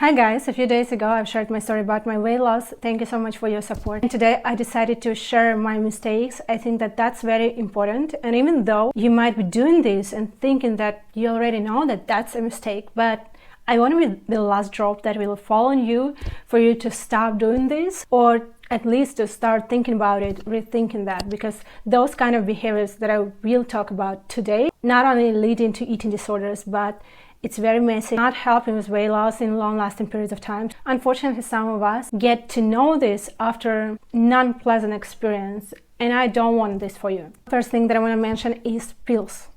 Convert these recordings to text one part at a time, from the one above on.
Hi guys, a few days ago I've shared my story about my weight loss. Thank you so much for your support. And today I decided to share my mistakes. I think that that's very important. And even though you might be doing this and thinking that you already know that that's a mistake, but I want to be the last drop that will fall on you for you to stop doing this, or at least to start thinking about it, rethinking that, because those kind of behaviors that I will talk about today not only lead into eating disorders, but it's very messy, not helping with weight loss in long-lasting periods of time. Unfortunately, some of us get to know this after non-pleasant experience, and I don't want this for you. First thing that I want to mention is pills.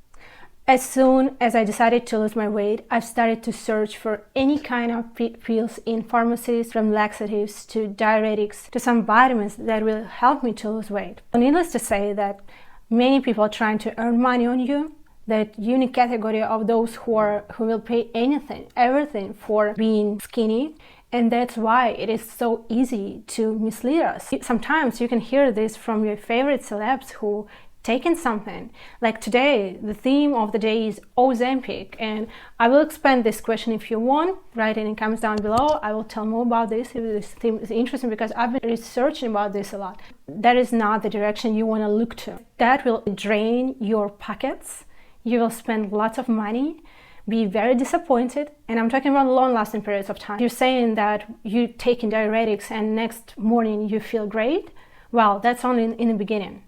As soon as I decided to lose my weight, I've started to search for any kind of pills in pharmacies, from laxatives to diuretics to some vitamins that will help me to lose weight. Needless to say that many people are trying to earn money on you, that unique category of those who will pay everything for being skinny, and that's why it is so easy to mislead us. Sometimes you can hear this from your favorite celebs who taken something. Like today, the theme of the day is Ozempic, and I will expand this question if you want. Write it in the comments down below. I will tell more about this if this theme is interesting, because I've been researching about this a lot. That is not the direction you want to look to. That will drain your pockets. You will spend lots of money, be very disappointed, and I'm talking about long-lasting periods of time. You're saying that you're taking diuretics and next morning you feel great. Well, that's only in the beginning.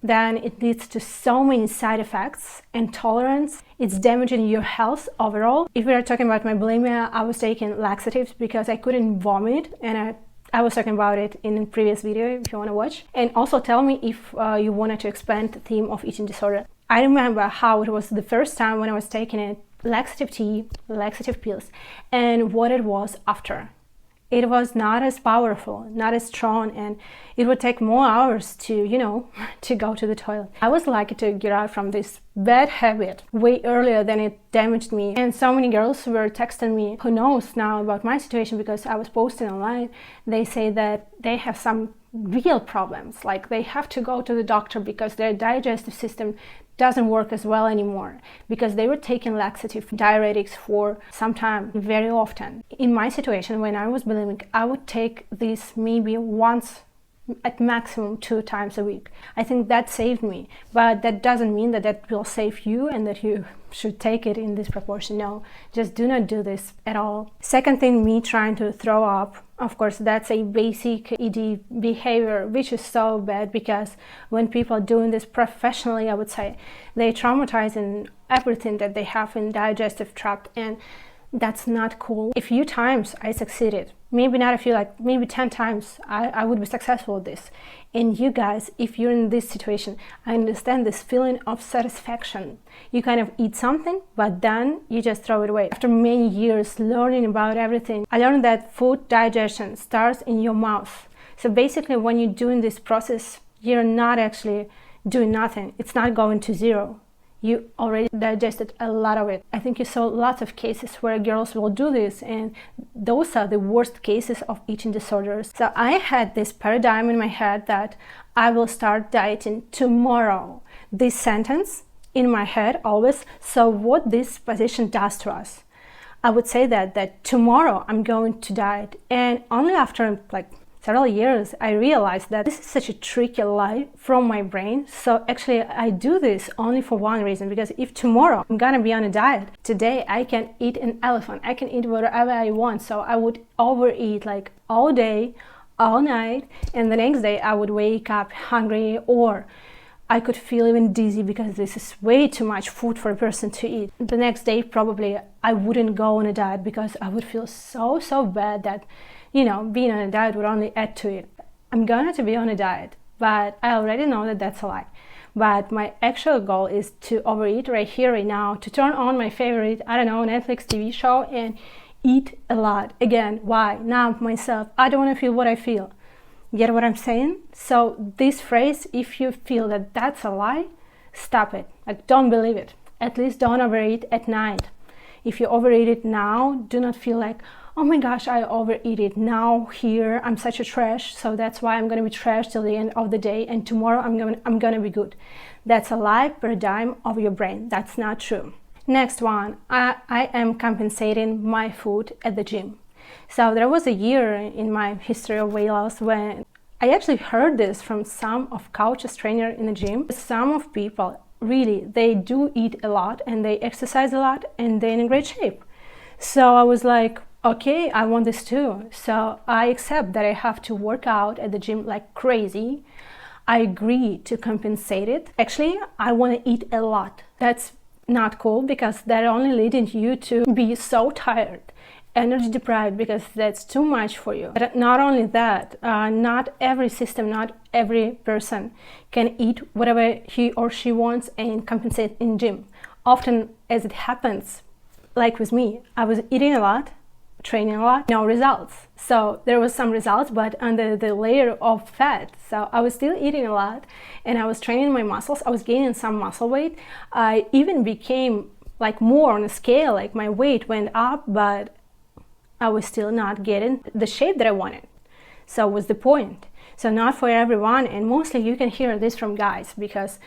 Then it leads to so many side effects, intolerance. It's damaging your health overall. If we are talking about my bulimia, I was taking laxatives because I couldn't vomit, and I was talking about it in a previous video if you want to watch. And also tell me if you wanted to expand the theme of eating disorder. I remember how it was the first time when I was taking it, laxative tea, laxative pills, and what it was after. It was not as powerful, not as strong, and it would take more hours to, to go to the toilet. I was lucky to get out from this bad habit way earlier than it damaged me. And so many girls were texting me who knows now about my situation because I was posting online. They say that they have some real problems, like they have to go to the doctor because their digestive system doesn't work as well anymore, because they were taking laxative diuretics for some time, very often. In my situation, when I was bulimic, I would take this maybe once, at maximum 2 times a week. I think that saved me, but that doesn't mean that that will save you and that you should take it in this proportion. No, just do not do this at all. Second thing, me trying to throw up. Of course, that's a basic ED behavior, which is so bad, because when people are doing this professionally, I would say, they traumatize in everything that they have in digestive tract, and that's not cool. A few times I succeeded, maybe not a few, like maybe 10 times I would be successful at this. And you guys, if you're in this situation, I understand this feeling of satisfaction. You kind of eat something, but then you just throw it away. After many years learning about everything, I learned that food digestion starts in your mouth. So basically, when you're doing this process, you're not actually doing nothing. It's not going to zero. You already digested a lot of it. I think you saw lots of cases where girls will do this, and those are the worst cases of eating disorders. So I had this paradigm in my head that I will start dieting tomorrow. This sentence in my head always. So what this position does to us, I would say that tomorrow I'm going to diet, and only after several years, I realized that this is such a tricky lie from my brain. So actually, I do this only for one reason, because if tomorrow I'm gonna be on a diet, today I can eat an elephant, I can eat whatever I want. So I would overeat like all day, all night, and the next day I would wake up hungry, or I could feel even dizzy because this is way too much food for a person to eat. The next day, probably I wouldn't go on a diet because I would feel so bad that being on a diet would only add to it. I'm going to be on a diet, but I already know that that's a lie. But my actual goal is to overeat right here, right now, to turn on my favorite, Netflix TV show and eat a lot. Again, why? Numb myself. I don't want to feel what I feel. Get what I'm saying? So this phrase, if you feel that that's a lie, stop it. Don't believe it. At least don't overeat at night. If you overeat it now, do not feel like, oh my gosh, I overeat it now here, I'm such a trash, so that's why I'm gonna be trash till the end of the day, and tomorrow I'm gonna be good. That's a lie paradigm of your brain. That's not true. Next one, I am compensating my food at the gym. So there was a year in my history of weight loss when I actually heard this from some of coaches, trainer in the gym. Some of people really, they do eat a lot and they exercise a lot and they're in great shape. So I was like, okay, I want this too. So I accept that I have to work out at the gym like crazy. I agree to compensate it. Actually, I want to eat a lot. That's not cool because that only leading you to be so tired, energy deprived, because that's too much for you. But not only that, not every system, not every person can eat whatever he or she wants and compensate in gym. Often, as it happens, like with me, I was eating a lot, training a lot, no results. So there was some results, but under the layer of fat. So I was still eating a lot and I was training my muscles. I was gaining some muscle weight. I even became like more on a scale, like my weight went up, but I was still not getting the shape that I wanted. So what's the point? So not for everyone, and mostly you can hear this from guys because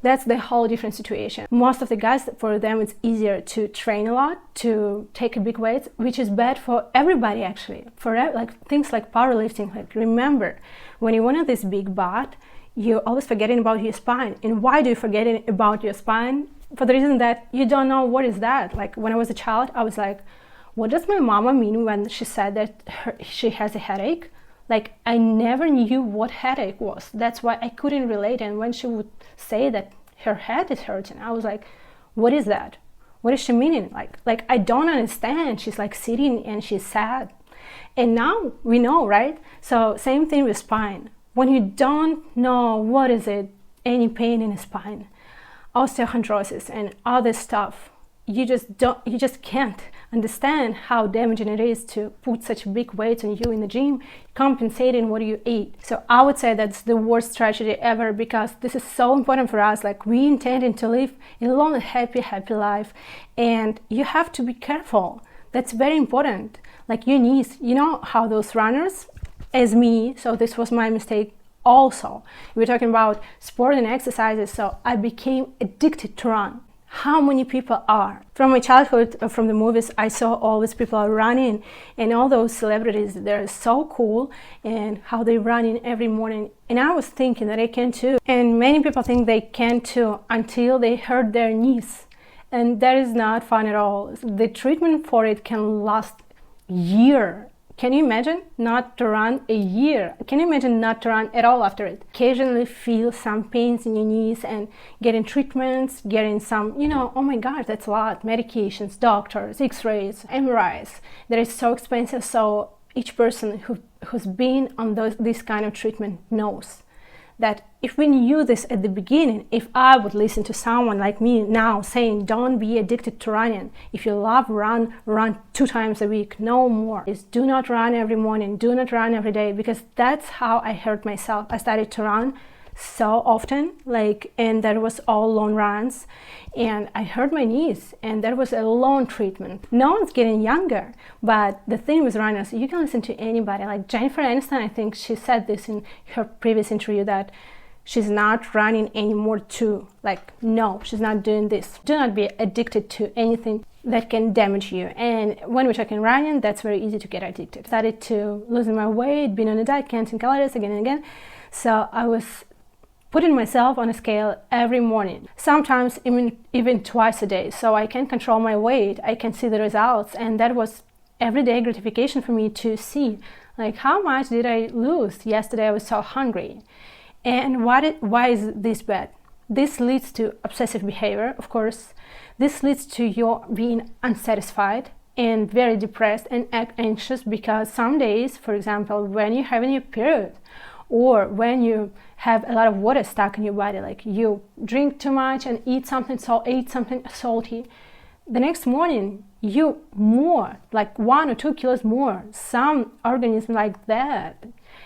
that's the whole different situation. Most of the guys, for them, it's easier to train a lot, to take a big weight, which is bad for everybody actually. For like things like powerlifting, like remember, when you want this big butt, you're always forgetting about your spine. And why do you forget about your spine? For the reason that you don't know what is that. Like when I was a child, I was like, what does my mama mean when she said that she has a headache? Like I never knew what headache was. That's why I couldn't relate. And when she would say that her head is hurting, I was like, what is that? What is she meaning? Like I don't understand. She's like sitting and she's sad. And now we know, right? So same thing with spine. When you don't know what is it, any pain in the spine, osteochondrosis and other stuff, you just can't understand how damaging it is to put such big weights on you in the gym, compensating what you eat. So I would say that's the worst strategy ever, because this is so important for us. Like we intending to live a long, happy life, and you have to be careful. That's very important. Like your knees, you know how those runners, as me, so this was my mistake also. We're talking about sport and exercises, so I became addicted to run. How many people are? From my childhood, from the movies, I saw always people are running, and all those celebrities, they're so cool, and how they running every morning. And I was thinking that I can too. And many people think they can too until they hurt their knees. And that is not fun at all. The treatment for it can last a year. Can you imagine not to run a year? Can you imagine not to run at all after it? Occasionally feel some pains in your knees and getting treatments, getting some, oh my God, that's a lot. Medications, doctors, x-rays, MRIs. That is so expensive. So each person who's been on this kind of treatment knows that if we knew this at the beginning, if I would listen to someone like me now saying, don't be addicted to running. If you love run 2 times a week, no more. Is do not run every morning, do not run every day, because that's how I hurt myself. I started to run so often, and that was all long runs, and I hurt my knees, and that was a long treatment. No one's getting younger, but the thing with runners, you can listen to anybody. Like Jennifer Aniston, I think she said this in her previous interview, that she's not running anymore too. No, she's not doing this. Do not be addicted to anything that can damage you. And when we're talking running, that's very easy to get addicted. Started to losing my weight, being on a diet, counting calories again and again. So I was putting myself on a scale every morning, sometimes even twice a day, so I can control my weight, I can see the results, and that was everyday gratification for me to see, how much did I lose? Yesterday I was so hungry. And why is this bad? This leads to obsessive behavior, of course. This leads to your being unsatisfied and very depressed and anxious, because some days, for example, when you're having your period, or when you have a lot of water stuck in your body, like you drink too much and eat something salty, the next morning you more, 1 or 2 kilos more, some organism like that.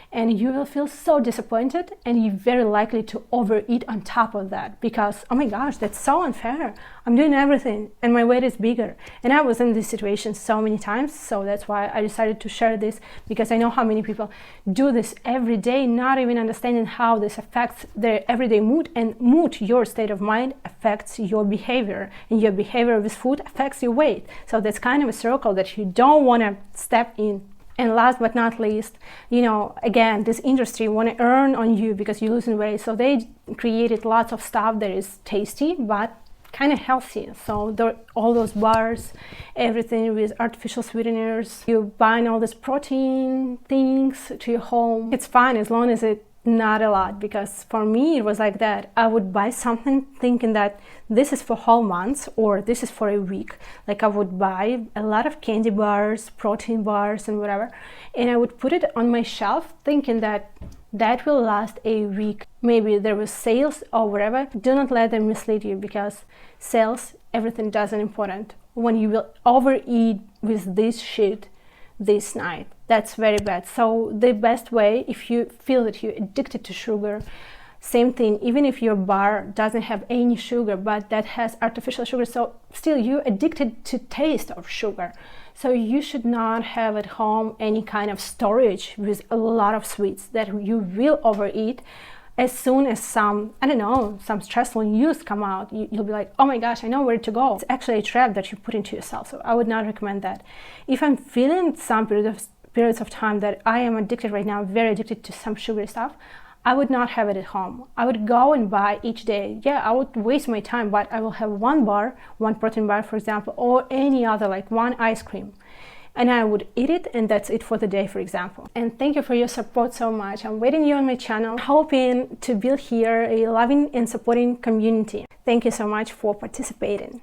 and you will feel so disappointed, and you're very likely to overeat on top of that because, oh my gosh, that's so unfair. I'm doing everything and my weight is bigger. And I was in this situation so many times, so that's why I decided to share this, because I know how many people do this every day, not even understanding how this affects their everyday mood. And mood, your state of mind, affects your behavior, and your behavior with food affects your weight. So that's kind of a circle that you don't want to step in. And last but not least, again, this industry want to earn on you because you're losing weight. So they created lots of stuff that is tasty, but kind of healthy. So all those bars, everything with artificial sweeteners, you buying all these protein things to your home. It's fine as long as it's not a lot, because for me it was like that. I would buy something thinking that this is for whole months or this is for a week. Like I would buy a lot of candy bars, protein bars and whatever, and I would put it on my shelf thinking that will last a week. Maybe there was sales or whatever. Do not let them mislead you, because sales, everything doesn't important. When you will overeat with this shit this night, that's very bad. So the best way, if you feel that you're addicted to sugar, same thing, even if your bar doesn't have any sugar but that has artificial sugar, so still you're addicted to taste of sugar. So you should not have at home any kind of storage with a lot of sweets that you will overeat. As soon as some stressful news come out, you'll be like, oh my gosh, I know where to go. It's actually a trap that you put into yourself. So I would not recommend that. If I'm feeling some periods of time that I am addicted right now, very addicted to some sugary stuff, I would not have it at home. I would go and buy each day. Yeah, I would waste my time, but I will have one bar, one protein bar, for example, or any other, like one ice cream. And I would eat it, and that's it for the day, for example. And thank you for your support so much. I'm waiting you on my channel, hoping to build here a loving and supporting community. Thank you so much for participating.